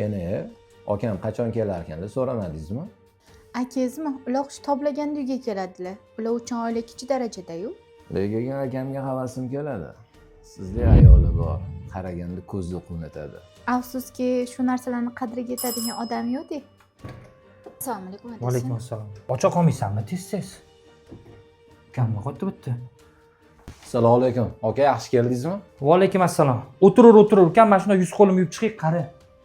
Kene, akam qachon kelar ekan deb so'ramadingizmi? Akangizmi? Ular hush toblaganda uyga keladilar. Ular uchun oila ikkinchi darajada-yu. Lekin akamga havasim keladi. Sizda ayoli bor, qaraganda ko'zni quvnatadi. Afsuski, shu narsalarni qadriga yetadigan odam yo'q-da. Assalomu alaykum. Vaalaykum assalom. Ocha qolmaysanmi tez? Ukamni qo'ydi bitta. Assalomu alaykum. Aka, yaxshi keldingizmi? Vaalaykum assalom. O'tir. Ukam mana shunday yuz qo'lim yuvib chiqing, qari.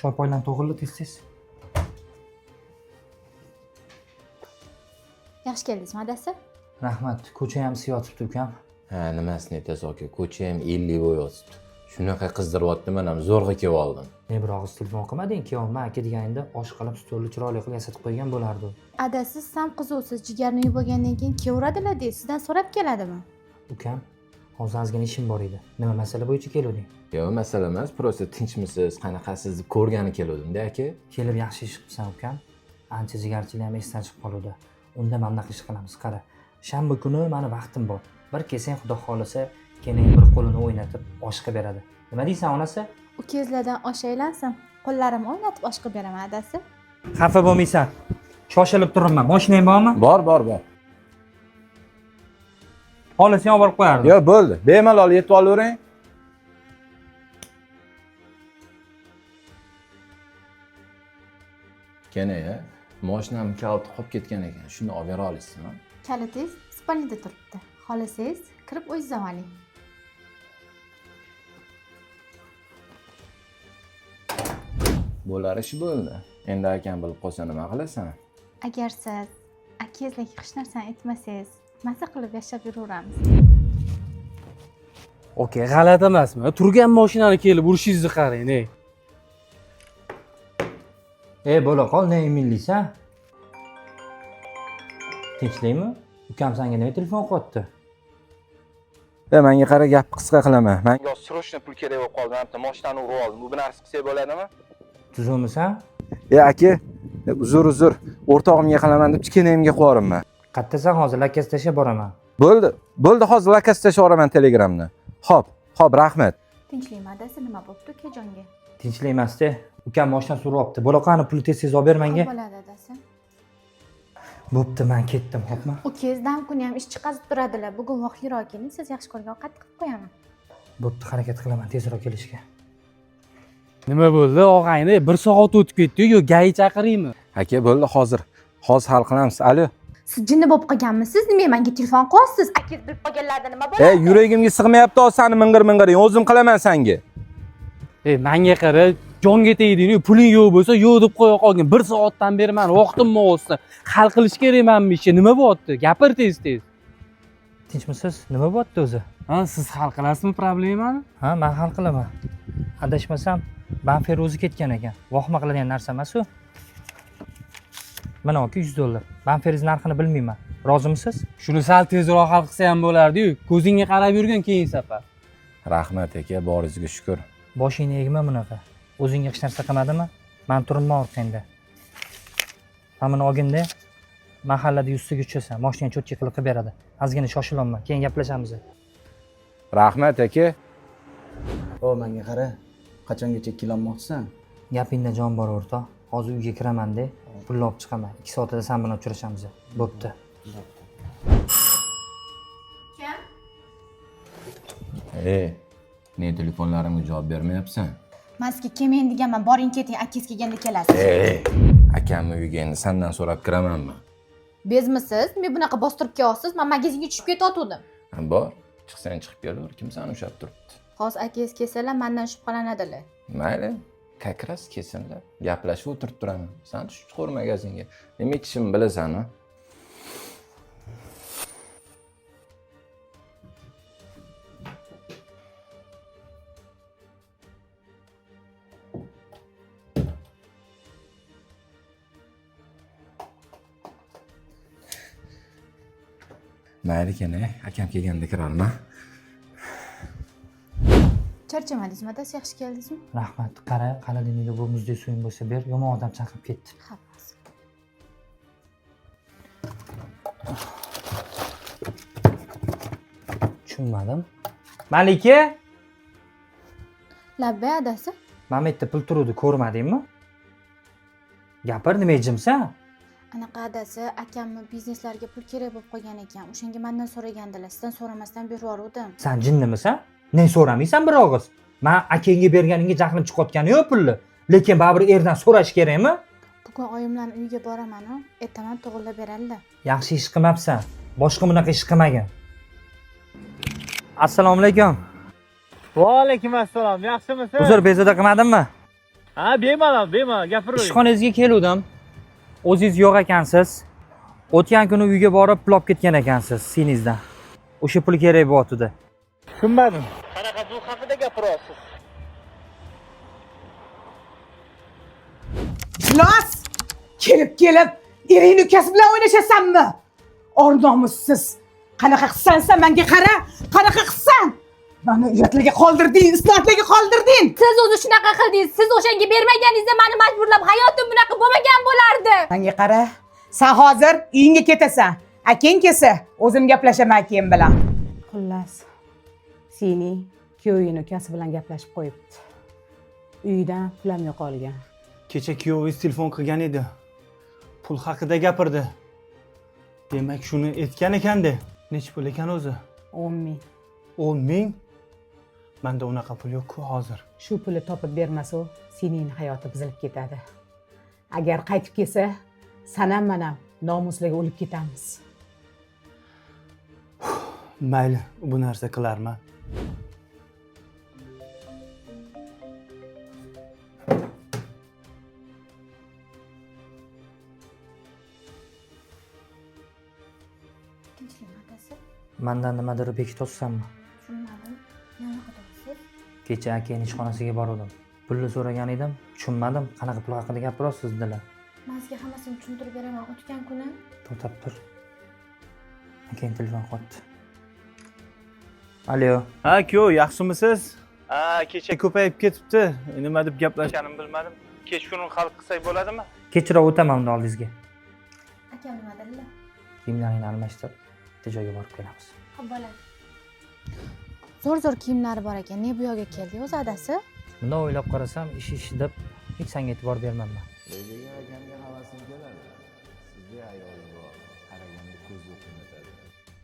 Choy poylan to'g'rildi tez. Yaxshi keldingizmi, adasi? Rahmat. Ko'cha ham siyotibdi ukam. Ha, nimasini aytasiz aka? Ko'cha ham 50 bo'yotibdi. Shunaqa qizdiryapti, men ham zo'rg'a kelib oldim. Ne bir og'iz telefon qilmading, kuyovim aka deganingda osh qilib stolni chiroyli qilib yasatib qo'ygan bo'lardi. Adasi, siz ham qizuvsiz, jigarni yuvib olgandan keyin kelaveradilar-da, sizdan so'rab keladimi? Ukam, hozir ozgina ishim bor edi. Nima masala bo'yicha kelding? Yo'q, masala emas, просто tinchmisiz, qanaqasiz deb ko'rgani keldim-da aka. Kelib yaxshi ish qilibsan ukam. Ancha jigarchilar ham esdan chiqib qoluvdi. Unda mana bunaqa ish qilamiz, qara. Shanba kuni meni vaqtim bor. Bir kelsang, xudo xolisa, keling bir qo'lini o'ynatib osh qilib beradi. Nima deysan onasi? Ukangizlardan osh aylansin. Qo'llarim o'ynatib osh qilib beraman, adasi. Xafa bo'lmaysan. Shoshilib turibman. Mashinang bormi? Bor. Xolisini olib borib qo'yardim. Yo'q, bo'ldi. Bemalol yetib olavering. Kene, mashinam kaliti qolib ketgan ekan. Shuni olib bera olasizmi? Kalitingiz spalnida turibdi. Xohlasangiz kirib o'zingiz oling. Bo'lar ish bo'ldi. Endi akam bilib qolsa nima qilasan? Agar siz akangizlarga hech narsani aytmasangiz, maza qilib yashab yuraveramiz. Okey, g'alati emasmi? Turgan mashinani kelib urishingizni qarang, ey. Bo'la qol, ne eminlisan? Tinchlikmi? Ukam senga nima telefon qilyapti? Menga qara, gap qisqa qilaman. Menga srochniy pul kerak bo'lib qoldi. Bitta mashinani urib oldim. Bu narsa qilsak bo'ladimi? Tuzukmisan? Aka, uzr. O'rtog'imga qilaman deb chiqinimga qo'yarimman. Qayerdasan hozir? Lakaz tashlab boraman. Bo'ldi, hozir lakaz tashlab yuboraman Telegramni. Xo'p, rahmat. Tinchlikmi, adasi? Nima bo'pti ukajonga? Tinchlik emas-da. Ukam mashina suryapti. Bo'la qani pul tez olib ber menga. Bo'ladi, adasi. Bo'pti, men ketdim, xo'pmi? Ukangizdan kuni ham ish chiqazib turadilar. Bugun vaqtliroq keling, siz yaxshi ko'rgan ovqat qilib qo'yaman. Bo'pti, harakat qilaman tezroq kelishga. Nima bo'ldi, og'ayni? 1 soat o'tib ketdi-yu, yo gay chaqiraymi? Aka, bo'ldi, hozir hal qilamiz. Alo. Siz jinni bo'lib qolganmisiz? Nima menga telefon qilyapsiz? Akangiz bilib qolganlarda nima bo'ladi? Yuragimga sig'mayapti, seni ming'ir-ming'iring. O'zim qilaman senga. Menga qara, jonga tegding-yu, puling yo'q bo'lsa, yo'q deb qo'ya qolgin. 1 soatdan beri men vaqtim bo'lsa, hal qilish kerakmanmi ishi? Nima bo'lyapti? Gapir tez. Tinchmisiz? Nima bo'lyapti o'zi? Ha, siz hal qilasizmi problemani? Ha, men hal qilaman. Adashmasam, banfer o'zi ketgan ekan. Vahma qiladigan narsa emas-ku. Mana aka $100. Banferingiz narxini bilmayman. Rozimisiz? Shuni sal tezroq hal qilsa ham bo'lardi-yu. Ko'zingga qarab yurgin keyin safar. Rahmat aka, boringizga shukr. Boshingni egma bunaqa. O'zingga hech narsa qilmadimi? Men turibman orqangda. Hamini olganda mahallada yuziga tushasan, mashinani cho'tki qilib beradi. Ozgina shoshilaman, keyin gaplashamiz. Rahmat aka. Menga qara, qachongacha kelolmoqchisan? Gapingda jon bor o'rtoq. Hozir uyga kiraman-da, pulni olib chiqaman. 2 soatda sen bilan uchrashamiz. Bo'pti. Ne telefonlarimga javob bermayapsan? Men sizga kelmang deganman, boring keting, akangiz kelganda kelasiz. Akamni uyiga endi sendan so'rab kiramanmi? Bezmisiz? Men bunaqa bostirib kelyapsiz, men magazinga tushib ketayotgandim. Bor, chiqsang chiqib kelaver, kim seni ushlab turibdi? Hozir akangiz kelsalar, mendan shubhalanadilar. Mayli, kakras kelsinlar, gaplashib o'tirib turaman. Sen tushib chiqaver magazinga. Nima ichishimni bilasan-a? Mayli kene, akam kelganda kirarman. Charchamadingizmi, adasi? Yaxshi keldingizmi? Rahmat. Qara, qaladingda bu muzdek suyim bo'lsa ber, yomon odam chaqirib ketdi. Xapas. Tushunmadim. Malika? Labbay, adasi? Mana bu yerda pul turuvdi, ko'rmadingmi? Gapir, nima jimsan? Anaqa adasi, akamni bizneslarga pul kerak bo'lib qolgan ekan. O'shanga mendan so'ragandilar. Sizdan so'ramasdan berib yubordim. Sen jinnimisan? Ne so'ramaysan bir og'iz? Men akangga berganingga jahlim chiqayotgani yo'q pulni. Lekin baribir erdan so'rash kerakmi? Bugun oyimlarning uyiga boraman-ku. Ertaman to'g'irlab beradilar. Yaxshi ish qilmabsan. Boshqa bunaqa ish qilmagin. Assalomu alaykum. Va alaykum assalom. Yaxshimisiz? Uzr, bezovta qilmadimmi? Ha, bemalol, gapiravering. Ishxonangizga keluvdim. O'zingiz yo'q ekansiz. O'tgan kuni uyga borib pul olib ketgan ekansiz siningizdan. O'sha pul kerak bo'lyapti. Tushunmadim. Qanaqa pul haqida gapiryapsiz? Los! Kelib, ering ukasi bilan o'ynashasanmi? Or nomussiz. Qanaqa qilsan sen menga qara? Qanaqa qilsan? Meni uyatlarga qoldirding, isnatlarga qoldirding. Siz o'zi shunaqa qildingiz. Siz o'shanga bermaganingizda meni majburlab hayotim bunaqa bo'lmagan bo'lardi. Menga qara. Sen hozir uyingga ketasan. Akang kelsa, o'zim gaplashaman akang bilan. Xullas, seni kuyoving ukasi bilan gaplashib qo'yibdi. Uydan pulim yo'qolgan. Kecha kuyovingiz telefon qilgan edi. Pul haqida gapirdi. Demak, shuni aytgan ekanda. Nech pul ekan o'zi? 10 ming. 10 ming? Menda unaqa pul yo'q-ku hozir. Shu pulni topib bermasa, sening hayoti buzilib ketadi. Agar qaytib kelsa, sen ham men ham nomusliga o'lib ketamiz. Mayli, bu narsa qilarman. Tinchlik adasi. Mendan nimadir bekityapsanmi? Tushunmadim. Nima qilyapsiz? Kecha akaning ishxonasiga bordim. Pulni so'ragan edim, tushunmadim. Qanaqa pul haqida gapiryapsiz dedilar. Men sizga hammasini tushuntirib beraman. O'tgan kuni To'xtab tur. Akang telefon qotdi. Alo. Ha, kuyov, yaxshimisiz? Ha, kecha ko'payib ketibdi. Nima deb gaplashganimni bilmadim. Kech kuni hal qilsak bo'ladimi? Kechroq o'taman unda oldingizga. akam nima dedilar? Kiyimlaringni almashtirib, bitta joyga borib kelamiz. Xo'p, bo'ladi. Zo'r kiyimlari bor ekan. Ne bu yoqqa keldi o'zi adasi? Bunday o'ylab qarasam, ish deb hech senga e'tibor bermayman. Rejaga akamga havasim keladi. Sizga ayol bor, qaraganda ko'z o'tmaydi.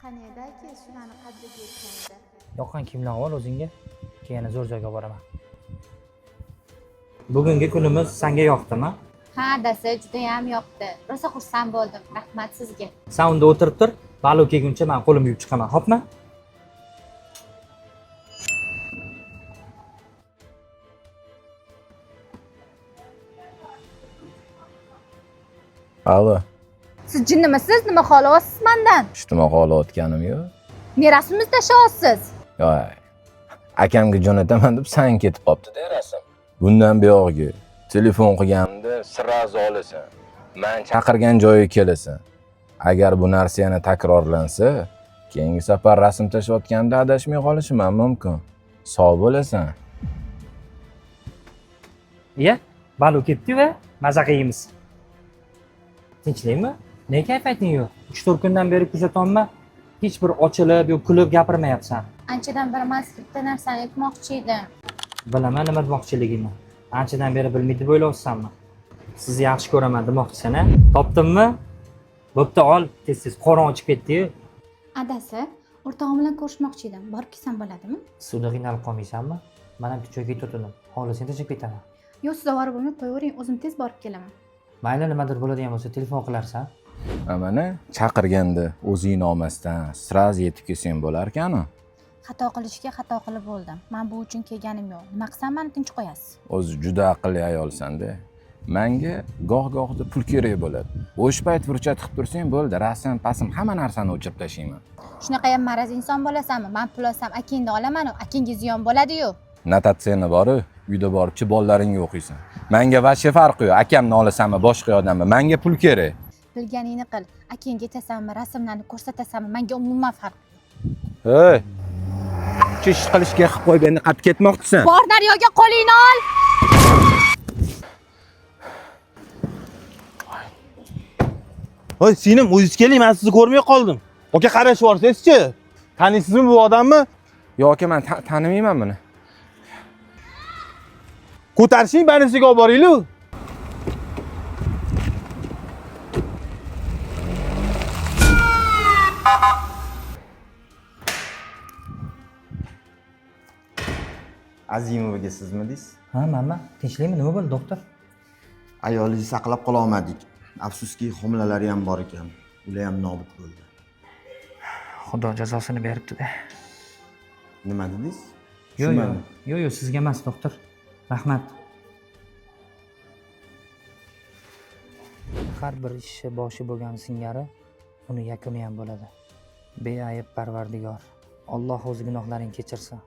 Qaniydi-ki, shularni qadriga yetganda. Yoqqan kiyimlarni ol o'zingga, keyin zo'r joyga boraman. Bugungi kunimiz senga yoqdimi? Ha, adasi, juda ham yoqdi. Rosa xursand bo'ldim. Rahmat sizga. Sen unda o'tirib tur, balo kelguncha men qo'limni yuvib chiqaman, xo'pmi? Alo, Siz jinnimisiz? Nima xohlayapsiz mendan? ijtimoiy qolayotganim yo'q. Merosimiz tashyapsiz. Yo'q. Akamga jo'nataman deb san ketib qopti-da rasm. Bundan buyog'iga telefon qilganimda sirazi olasan. Men chaqirgan joyga kelasan. Agar bu narsa yana takrorlansa, keyingi safar rasm tashlayotganda adashmay qolishim ham mumkin. Sog' bo'lasan. Iya, balo ketdi-ku, maza qilamiz. Tinchlikmi? Ne kayfiyating yo'q? 3-4 kundan beri kuzatyapman. Hech bir ochilib yo'q kulib gapirmayapsan. Anchadan beri men sizga bitta narsani aytmoqchi edim. Bilaman nima demoqchiligingni. Anchadan beri bilmaydi deb o'ylayapsanmi? Sizni yaxshi ko'raman demoqchisan-a? Topdimmi? Bo'pti, ol, tez-tez qorin ochib ketdi-yu. Adasi, o'rtog'im bilan ko'rishmoqchi edim. Borib kelsam bo'ladimi? Suvda qiynalib qolmaysanmi? Men ham joyga tutildim. Xohlasang tashib ketaman. Yo'q, siz ovora bo'lmay qo'yavering, o'zim tez borib kelaman. Mayli, nimadir bo'ladigan bo'lsa telefon qilarsan. Mana chaqirganda o'zing olmasdan sraz yetib kelsang bo'lar ekan-ku. Xato qilishga xato qilib bo'ldim. Men bu uchun kelganim yo'q. Nima qilsam meni tinch qo'yasiz? O'zi juda aqlli ayolsan-da. Menga goh-gohda pul kerak bo'ladi. Bo'sh payt furchat qilib tursang bo'ldi, rasm, pasm hamma narsani o'chirib tashlayman. Shunaqa ham maraz inson bo'lasanmi? Men pul olsam akangni olaman-ku, akangga ziyon bo'ladi-yu. Notatsiyani bor-u, uyda borib-chi bolalaringga o'qiysan. Menga vashi farqi yo'q. Akamni olasanmi, boshqa odammi? Menga pul kerak. Bilganingni qil. Akangga aytasanmi, rasmlarni ko'rsatasanmi? Menga umuman farq. Hey! Chish qilishga qilib qo'yganda qaytib ketmoqchisan. Bor daryoga qo'lingni ol. Voy, singlim, o'zingiz keling, men sizni ko'rmay qoldim. Aka, qarashib yuborsangizchi. Taniysizmi bu odamni? Yo'q aka, men tanimayman buni. Ko'tarishing, banisiga olib boringlar. Azimovaga sizmidingiz? Ha, manman. Tinchlikmi? Nima bo'ldi, doktor? Ayolingizni saqlab qola olmadik. Afsuski, homilalari ham bor ekan. Ular ham nobud bo'ldi. Xudo jazosini beribdi-da. Nima dedingiz? Yo'q, sizga emas, doktor. Rahmat. Har bir ishi boshi bo'lgan singari, uni yakuni ham bo'ladi. Beayb Parvardigor. Alloh o'z gunohlaringni kechirsin.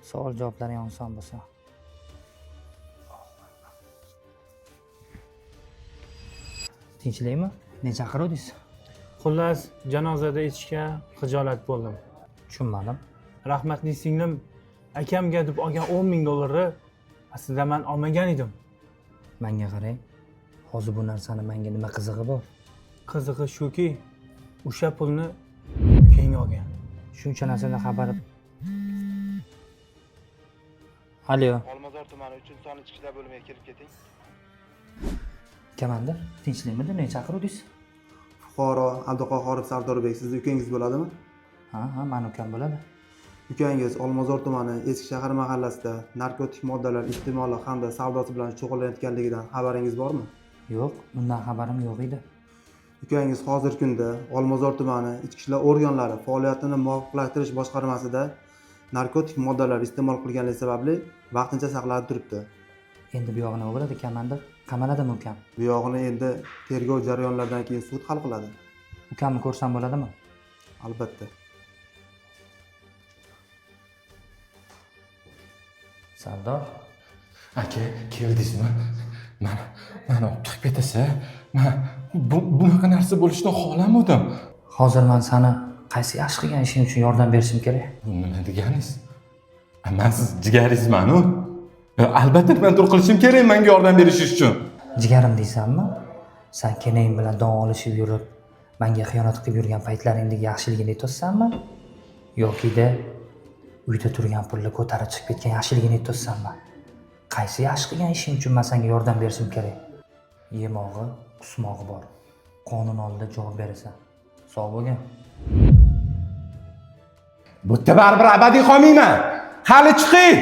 Savol javoblaring oson bo'lsin. Tinchlikmi? Ne chaqiruvdingiz? Xullas, janozada echishga xijolat bo'ldim. Tushunmadim. Rahmatli singlim akamga deb olgan 10 ming dollarni aslida men olmagan edim. Menga qarang. Hozir bu narsani menga nima qizig'i bor? Qizig'i shuki, o'sha pulni ukang olgan. Shuncha narsadan xabar. Alo. Olmazor tumani 3-soni ichki ishlar bo'limiga kelib keting. Kamanda, tinchlikmidi? Ne chaqiruvdingiz? Fuqaro Abduqahhorov Sardorbek sizning ukangiz bo'ladimi? Ha, mani ukam bo'ladi. Ukangiz Olmazor tumani Eski shahar mahallasida narkotik moddalar iste'moli hamda savdosi bilan shug'ullanayotganligidan xabaringiz bormi? Yo'q, bundan xabarim yo'q edi. Ukangiz hozirgi kunda Olmazor tumani ichki ishlar organlari faoliyatini muvofiqlashtirish boshqarmasida narkotik moddalar iste'mol qilganligi sababli vaqtincha saqlanib turibdi. Endi bu yog'ini nima bo'ladi, Kamandir? Qamaladimi ukam? Bu yog'ini endi tergov jarayonlaridan keyin sud hal qiladi. Ukamni ko'rsam bo'ladimi? Albatta. Sardor, Aka, keldingizmi? Mana olib chiqib ketasa, men bunaqa narsa bo'lishini xohlamadim. hozir men seni qaysi yaxshi qilgan ishing uchun yordam berishim kerak? Bu nima deganingiz? Men siz jigaringizman-ku. Albatta men tur qilishim kerak menga yordam berishingiz uchun. Jigarim deysanmi? Sen kenayim bilan don olishib yurib, menga xiyonat qilib yurgan paytlaringdagi yaxshiligini aytayotsanmi? Yoki-da uyda turgan pulni ko'tarib chiqib ketgan yaxshiligini aytayotsanmi? Qaysi yaxshi qilgan ishing uchun men senga yordam berishim kerak? Yemog'i, qusmog'i bor. Qonun oldida javob berasan. Sog' bo'lgin. Bu yerda baribir abadiy qolmayman. Hali chiqing.